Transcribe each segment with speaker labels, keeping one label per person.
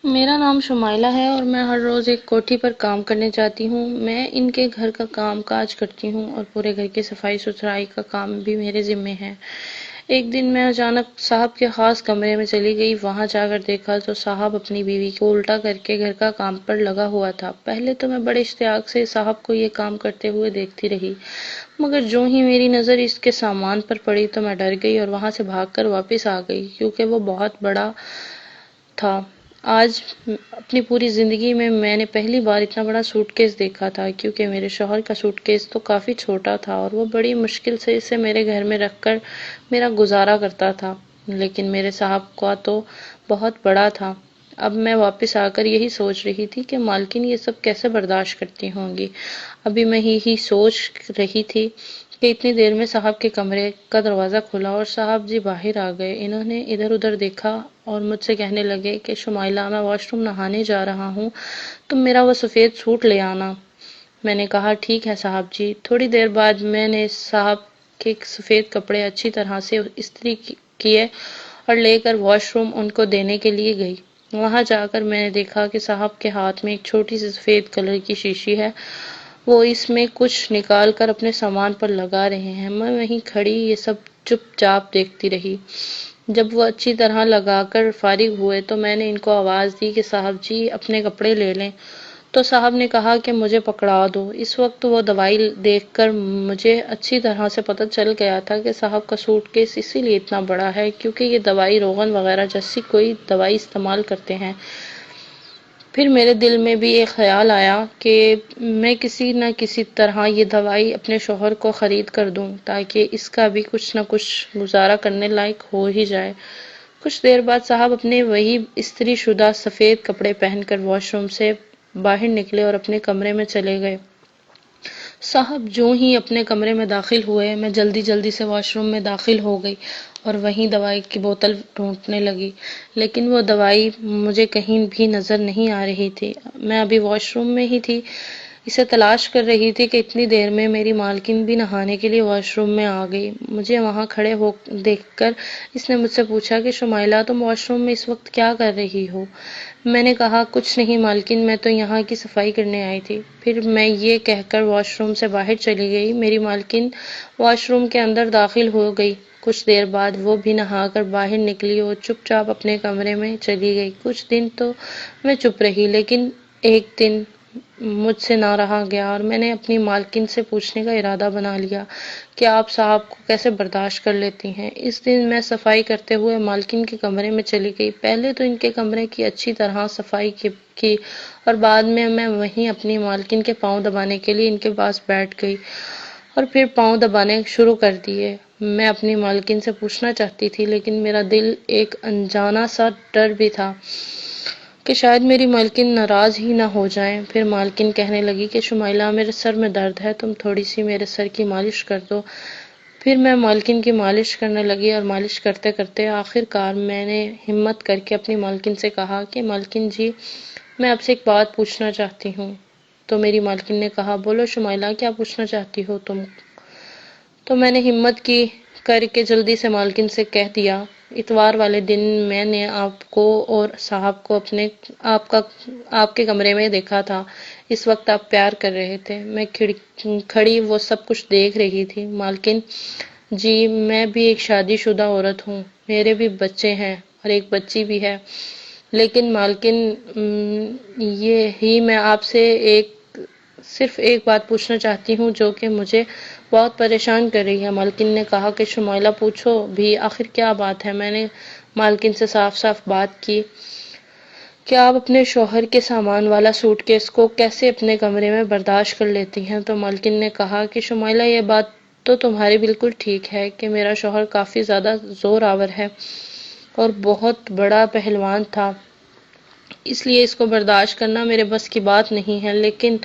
Speaker 1: میرا نام شمائلہ ہے اور میں ہر روز ایک کوٹھی پر کام کرنے جاتی ہوں۔ میں ان کے گھر کا کام کاج کرتی ہوں اور پورے گھر کی صفائی ستھرائی کا کام بھی میرے ذمے ہے۔ ایک دن میں اچانک صاحب کے خاص کمرے میں چلی گئی۔ وہاں جا کر دیکھا تو صاحب اپنی بیوی کو الٹا کر کے گھر کا کام پر لگا ہوا تھا۔ پہلے تو میں بڑے اشتیاق سے صاحب کو یہ کام کرتے ہوئے دیکھتی رہی، مگر جو ہی میری نظر اس کے سامان پر پڑی تو میں ڈر گئی اور وہاں سے بھاگ کر واپس آ گئی، کیونکہ وہ بہت بڑا تھا۔ آج اپنی پوری زندگی میں نے پہلی بار اتنا بڑا سوٹ کیس دیکھا تھا، کیونکہ میرے شوہر کا سوٹ کیس تو کافی چھوٹا تھا اور وہ بڑی مشکل سے اسے میرے گھر میں رکھ کر میرا گزارا کرتا تھا، لیکن میرے صاحب کا تو بہت بڑا تھا۔ اب میں واپس آ کر یہی سوچ رہی تھی کہ مالکن یہ سب کیسے برداشت کرتی ہوں گی۔ ابھی میں یہی سوچ رہی تھی کہ اتنی دیر میں صاحب کے کمرے کا دروازہ کھلا اور صاحب جی باہر آ گئے۔ انہوں نے ادھر ادھر دیکھا اور مجھ سے کہنے لگے کہ شمائلہ، میں واش روم نہانے جا رہا ہوں، تم میرا وہ سفید سوٹ لے آنا۔ میں نے کہا ٹھیک ہے صاحب جی۔ تھوڑی دیر بعد میں نے صاحب کے سفید کپڑے اچھی طرح سے استری کیے اور لے کر واش روم ان کو دینے کے لیے گئی۔ وہاں جا کر میں نے دیکھا کہ صاحب کے ہاتھ میں ایک چھوٹی سی سفید کلر کی شیشی ہے، وہ اس میں کچھ نکال کر اپنے سامان پر لگا رہے ہیں۔ میں وہیں کھڑی یہ سب چپ چاپ دیکھتی رہی۔ جب وہ اچھی طرح لگا کر فارغ ہوئے تو میں نے ان کو آواز دی کہ صاحب جی اپنے کپڑے لے لیں، تو صاحب نے کہا کہ مجھے پکڑا دو۔ اس وقت وہ دوائی دیکھ کر مجھے اچھی طرح سے پتہ چل گیا تھا کہ صاحب کا سوٹ کیس اسی لیے اتنا بڑا ہے کیونکہ یہ دوائی روغن وغیرہ جیسی کوئی دوائی استعمال کرتے ہیں۔ پھر میرے دل میں بھی ایک خیال آیا کہ میں کسی نہ کسی طرح یہ دوائی اپنے شوہر کو خرید کر دوں تاکہ اس کا بھی کچھ نہ کچھ گزارا کرنے لائق ہو ہی جائے۔ کچھ دیر بعد صاحب اپنے وہی استری شدہ سفید کپڑے پہن کر واش روم سے باہر نکلے اور اپنے کمرے میں چلے گئے۔ صاحب جو ہی اپنے کمرے میں داخل ہوئے، میں جلدی جلدی سے واش روم میں داخل ہو گئی اور وہیں دوائی کی بوتل ڈھونڈنے لگی، لیکن وہ دوائی مجھے کہیں بھی نظر نہیں آ رہی تھی۔ میں ابھی واش روم میں ہی تھی، اسے تلاش کر رہی تھی کہ اتنی دیر میں میری مالکن بھی نہانے کے لیے واش روم میں آ گئی۔ مجھے وہاں کھڑے ہو دیکھ کر اس نے مجھ سے پوچھا کہ شمائلہ، تم واش روم میں اس وقت کیا کر رہی ہو؟ میں نے کہا کچھ نہیں مالکن، میں تو یہاں کی صفائی کرنے آئی تھی۔ پھر میں یہ کہہ کر واش روم سے باہر چلی گئی۔ میری مالکن واش روم کے اندر داخل ہو گئی۔ کچھ دیر بعد وہ بھی نہا کر باہر نکلی اور چپ چاپ اپنے کمرے میں چلی گئی۔ کچھ دن تو میں چپ رہی، لیکن ایک دن مجھ سے نہ رہا گیا اور میں نے اپنی مالکن سے پوچھنے کا ارادہ بنا لیا کہ آپ صاحب کو کیسے برداشت کر لیتی ہیں۔ اس دن میں صفائی کرتے ہوئے مالکن کے کمرے میں چلی گئی۔ پہلے تو ان کے کمرے کی اچھی طرح صفائی کی اور بعد میں وہیں اپنی مالکن کے پاؤں دبانے کے لیے ان کے پاس بیٹھ گئی اور پھر پاؤں دبانے شروع کر دیے۔ میں اپنی مالکن سے پوچھنا چاہتی تھی، لیکن میرا دل ایک انجانا سا ڈر بھی تھا کہ شاید میری مالکن ناراض ہی نہ ہو جائیں۔ پھر مالکن کہنے لگی کہ شمائلہ، میرے سر میں درد ہے، تم تھوڑی سی میرے سر کی مالش کر دو۔ پھر میں مالکن کی مالش کرنے لگی اور مالش کرتے کرتے آخر کار میں نے ہمت کر کے اپنی مالکن سے کہا کہ مالکن جی، میں آپ سے ایک بات پوچھنا چاہتی ہوں۔ تو میری مالکن نے کہا بولو شمائلہ، کیا پوچھنا چاہتی ہو تم؟ تو میں نے ہمت کی کر کے جلدی سے مالکن سے کہہ دیا، اتوار والے دن میں نے آپ کو اور صاحب کو آپ کے کمرے میں دیکھا تھا۔ اس وقت آپ پیار کر رہے تھے۔ میں کھڑی وہ سب کچھ دیکھ رہی تھی۔ مالکن جی، میں بھی ایک شادی شدہ عورت ہوں، میرے بھی بچے ہیں اور ایک بچی بھی ہے، لیکن مالکن میں آپ سے صرف ایک بات پوچھنا چاہتی ہوں جو کہ مجھے بہت پریشان کر رہی ہے۔ مالکن نے کہا کہ شمائلہ پوچھو بھی، آخر کیا بات ہے؟ میں نے مالکن سے صاف صاف بات کی کہ آپ اپنے شوہر کے سامان والا سوٹ کیس کو کیسے اپنے کمرے میں برداشت کر لیتی ہیں۔ تو مالکن نے کہا کہ شمائلہ، یہ بات تو تمہاری بالکل ٹھیک ہے کہ میرا شوہر کافی زیادہ زور آور ہے اور بہت بڑا پہلوان تھا، اس لیے اس کو برداشت کرنا میرے بس کی بات نہیں ہے، لیکن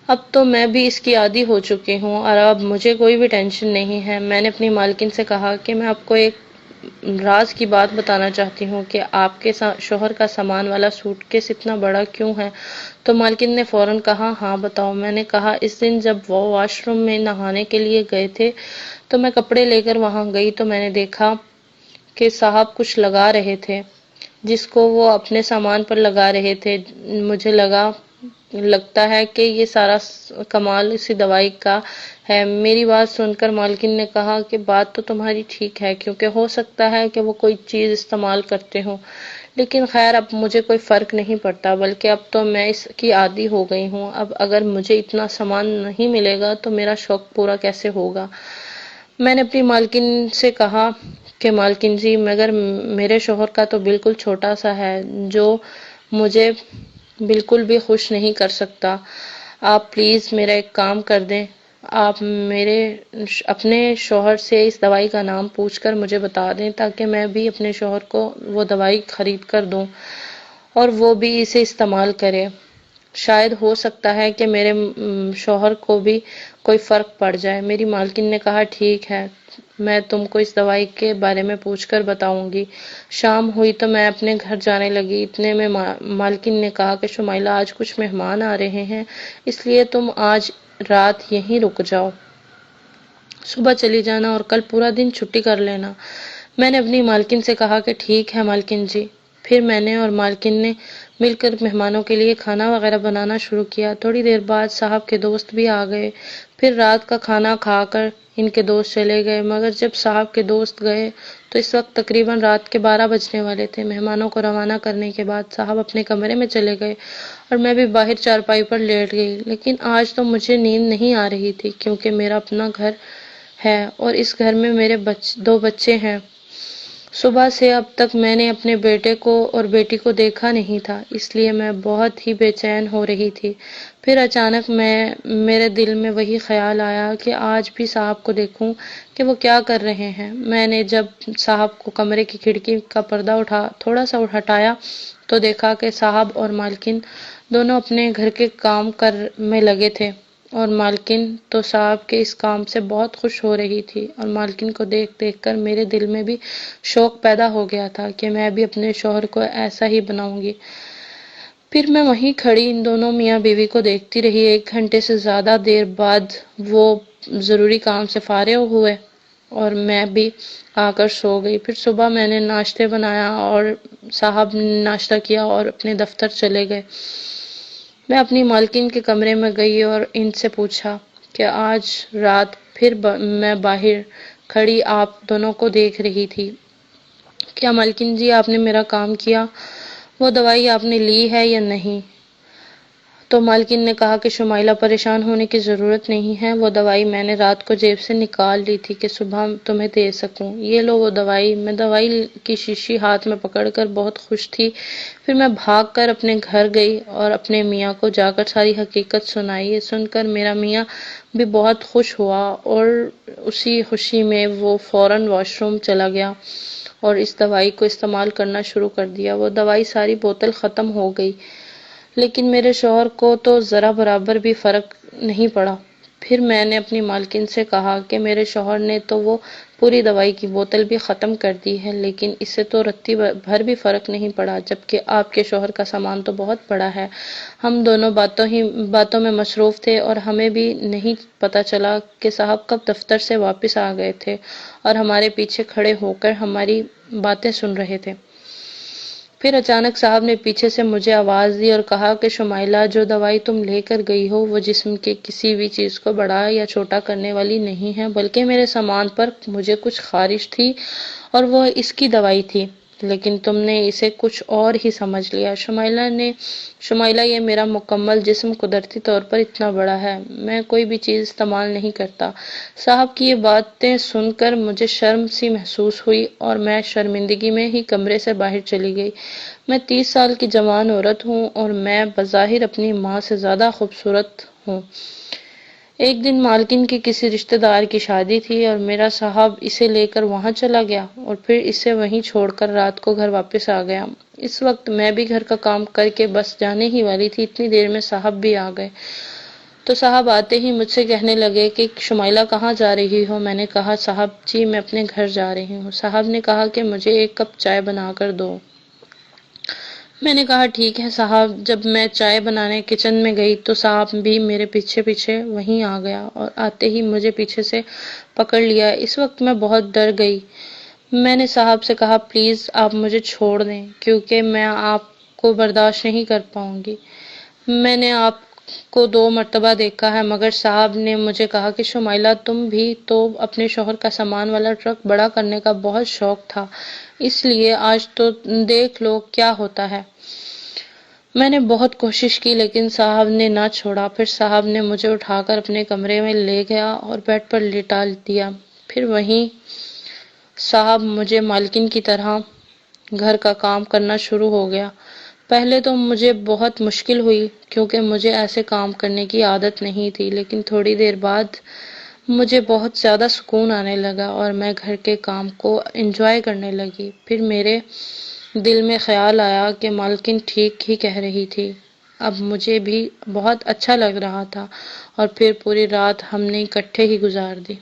Speaker 1: اب تو میں بھی اس کی عادی ہو چکی ہوں اور اب مجھے کوئی بھی ٹینشن نہیں ہے۔ میں نے اپنی مالکن سے کہا کہ میں آپ کو ایک راز کی بات بتانا چاہتی ہوں کہ آپ کے شوہر کا سامان والا سوٹ کیس اتنا بڑا کیوں ہے؟ تو مالکن نے فوراً کہا ہاں بتاؤ۔ میں نے کہا اس دن جب وہ واش روم میں نہانے کے لیے گئے تھے تو میں کپڑے لے کر وہاں گئی تو میں نے دیکھا کہ صاحب کچھ لگا رہے تھے جس کو وہ اپنے سامان پر لگا رہے تھے۔ مجھے لگتا ہے کہ یہ سارا کمال اسی دوائی کا ہے۔ میری بات سن کر مالکن نے کہا کہ بات تو تمہاری ٹھیک ہے، کیونکہ ہو سکتا ہے کہ وہ کوئی چیز استعمال کرتے ہوں، لیکن خیر اب مجھے کوئی فرق نہیں پڑتا، بلکہ اب تو میں اس کی عادی ہو گئی ہوں۔ اب اگر مجھے اتنا سامان نہیں ملے گا تو میرا شوق پورا کیسے ہوگا؟ میں نے اپنی مالکن سے کہا کہ مالکن جی، مگر میرے شوہر کا تو بالکل چھوٹا سا ہے جو مجھے بالکل بھی خوش نہیں کر سکتا۔ آپ پلیز میرا ایک کام کر دیں، آپ اپنے شوہر سے اس دوائی کا نام پوچھ کر مجھے بتا دیں، تاکہ میں بھی اپنے شوہر کو وہ دوائی خرید کر دوں اور وہ بھی اسے استعمال کرے۔ شاید ہو سکتا ہے کہ میرے شوہر کو بھی کوئی فرق پڑ جائے۔ میری مالکن نے کہا ٹھیک ہے، میں تم کو اس دوائی کے بارے میں پوچھ کر بتاؤں گی۔ شام ہوئی تو میں اپنے گھر جانے لگی۔ اتنے میں مالکن نے کہا کہ شمائلہ، آج کچھ مہمان آ رہے ہیں، اس لیے تم آج رات یہیں رک جاؤ، صبح چلی جانا اور کل پورا دن چھٹی کر لینا۔ میں نے اپنی مالکن سے کہا کہ ٹھیک ہے مالکن جی۔ پھر میں نے اور مالکن نے مل کر مہمانوں کے لیے کھانا وغیرہ بنانا شروع کیا۔ تھوڑی دیر بعد صاحب کے دوست بھی آ گئے۔ پھر رات کا کھانا کھا کر ان کے دوست چلے گئے، مگر جب صاحب کے دوست گئے تو اس وقت تقریباً رات کے 12 بجنے والے تھے۔ مہمانوں کو روانہ کرنے کے بعد صاحب اپنے کمرے میں چلے گئے اور میں بھی باہر چارپائی پر لیٹ گئی، لیکن آج تو مجھے نیند نہیں آ رہی تھی، کیونکہ میرا اپنا گھر ہے اور اس گھر میں میرے 2 بچے ہیں۔ صبح سے اب تک میں نے اپنے بیٹے کو اور بیٹی کو دیکھا نہیں تھا، اس لیے میں بہت ہی بے چین ہو رہی تھی۔ پھر اچانک میرے دل میں وہی خیال آیا کہ آج بھی صاحب کو دیکھوں کہ وہ کیا کر رہے ہیں۔ میں نے جب صاحب کو کمرے کی کھڑکی کا پردہ تھوڑا سا ہٹایا تو دیکھا کہ صاحب اور مالکن دونوں اپنے گھر کے کام میں لگے تھے، اور مالکن تو صاحب کے اس کام سے بہت خوش ہو رہی تھی، اور مالکن کو دیکھ کر میرے دل میں بھی شوق پیدا ہو گیا تھا کہ میں بھی اپنے شوہر کو ایسا ہی بناؤں گی۔ پھر میں وہیں کھڑی ان دونوں میاں بیوی کو دیکھتی رہی۔ 1 گھنٹے سے زیادہ دیر بعد وہ ضروری کام سے فارغ ہوئے اور میں بھی آ کر سو گئی۔ پھر صبح میں نے ناشتے بنایا اور صاحب نے ناشتہ کیا اور اپنے دفتر چلے گئے۔ میں اپنی مالکن کے کمرے میں گئی اور ان سے پوچھا کہ آج رات پھر میں باہر کھڑی آپ دونوں کو دیکھ رہی تھی، کیا مالکن جی آپ نے میرا کام کیا؟ وہ دوائی آپ نے لی ہے یا نہیں؟ تو مالکن نے کہا کہ شمائلہ، پریشان ہونے کی ضرورت نہیں ہے، وہ دوائی میں نے رات کو جیب سے نکال لی تھی کہ صبح تمہیں دے سکوں۔ یہ لو وہ دوائی۔ میں دوائی کی شیشی ہاتھ میں پکڑ کر بہت خوش تھی۔ پھر میں بھاگ کر اپنے گھر گئی اور اپنے میاں کو جا کر ساری حقیقت سنائی۔ یہ سن کر میرا میاں بھی بہت خوش ہوا اور اسی خوشی میں وہ فوراً واش روم چلا گیا اور اس دوائی کو استعمال کرنا شروع کر دیا۔ وہ دوائی ساری بوتل ختم ہو گئی، لیکن میرے شوہر کو تو ذرا برابر بھی فرق نہیں پڑا۔ پھر میں نے اپنی مالکن سے کہا کہ میرے شوہر نے تو وہ پوری دوائی کی بوتل بھی ختم کر دی ہے، لیکن اسے تو رتی بھر بھی فرق نہیں پڑا، جبکہ آپ کے شوہر کا سامان تو بہت بڑا ہے۔ ہم دونوں باتوں میں مصروف تھے اور ہمیں بھی نہیں پتا چلا کہ صاحب کب دفتر سے واپس آ گئے تھے اور ہمارے پیچھے کھڑے ہو کر ہماری باتیں سن رہے تھے۔ پھر اچانک صاحب نے پیچھے سے مجھے آواز دی اور کہا کہ شمائلہ، جو دوائی تم لے کر گئی ہو وہ جسم کے کسی بھی چیز کو بڑا یا چھوٹا کرنے والی نہیں ہے، بلکہ میرے سامان پر مجھے کچھ خارش تھی اور وہ اس کی دوائی تھی، لیکن تم نے اسے کچھ اور ہی سمجھ لیا۔ شمائلہ، یہ میرا مکمل جسم قدرتی طور پر اتنا بڑا ہے، میں کوئی بھی چیز استعمال نہیں کرتا۔ صاحب کی یہ باتیں سن کر مجھے شرم سی محسوس ہوئی اور میں شرمندگی میں ہی کمرے سے باہر چلی گئی۔ میں 30 سال کی جوان عورت ہوں اور میں بظاہر اپنی ماں سے زیادہ خوبصورت ہوں۔ ایک دن مالکن کی کسی رشتہ دار کی شادی تھی اور میرا صاحب اسے لے کر وہاں چلا گیا اور پھر اسے وہیں چھوڑ کر رات کو گھر واپس آ گیا۔ اس وقت میں بھی گھر کا کام کر کے بس جانے ہی والی تھی، اتنی دیر میں صاحب بھی آ گئے۔ تو صاحب آتے ہی مجھ سے کہنے لگے کہ شمائلہ کہاں جا رہی ہو؟ میں نے کہا صاحب جی میں اپنے گھر جا رہی ہوں۔ صاحب نے کہا کہ مجھے 1 کپ چائے بنا کر دو۔ میں نے کہا ٹھیک ہے صاحب۔ جب میں چائے بنانے کچن میں گئی تو صاحب بھی میرے پیچھے پیچھے وہیں آ گیا اور آتے ہی مجھے پیچھے سے پکڑ لیا۔ اس وقت میں بہت ڈر گئی۔ میں نے صاحب سے کہا پلیز آپ مجھے چھوڑ دیں کیونکہ میں آپ کو برداشت نہیں کر پاؤں گی۔ میں نے آپ کو 2 مرتبہ دیکھا ہے مگر صاحب نے مجھے کہا کہ شمائلہ تم بھی تو اپنے شوہر کا سامان والا ٹرک بڑا کرنے کا بہت شوق تھا، اس لیے آج تو دیکھ لو کیا ہوتا ہے۔ میں نے بہت کوشش کی لیکن صاحب نے نہ چھوڑا۔ پھر صاحب نے مجھے اٹھا کر اپنے کمرے میں لے گیا اور بیڈ پر لٹا دیا۔ پھر وہیں صاحب مجھے مالکن کی طرح گھر کا کام کرنا شروع ہو گیا۔ پہلے تو مجھے بہت مشکل ہوئی کیونکہ مجھے ایسے کام کرنے کی عادت نہیں تھی، لیکن تھوڑی دیر بعد مجھے بہت زیادہ سکون آنے لگا اور میں گھر کے کام کو انجوائے کرنے لگی۔ پھر میرے دل میں خیال آیا کہ مالکن ٹھیک ہی کہہ رہی تھی، اب مجھے بھی بہت اچھا لگ رہا تھا اور پھر پوری رات ہم نے اکٹھے ہی گزار دی۔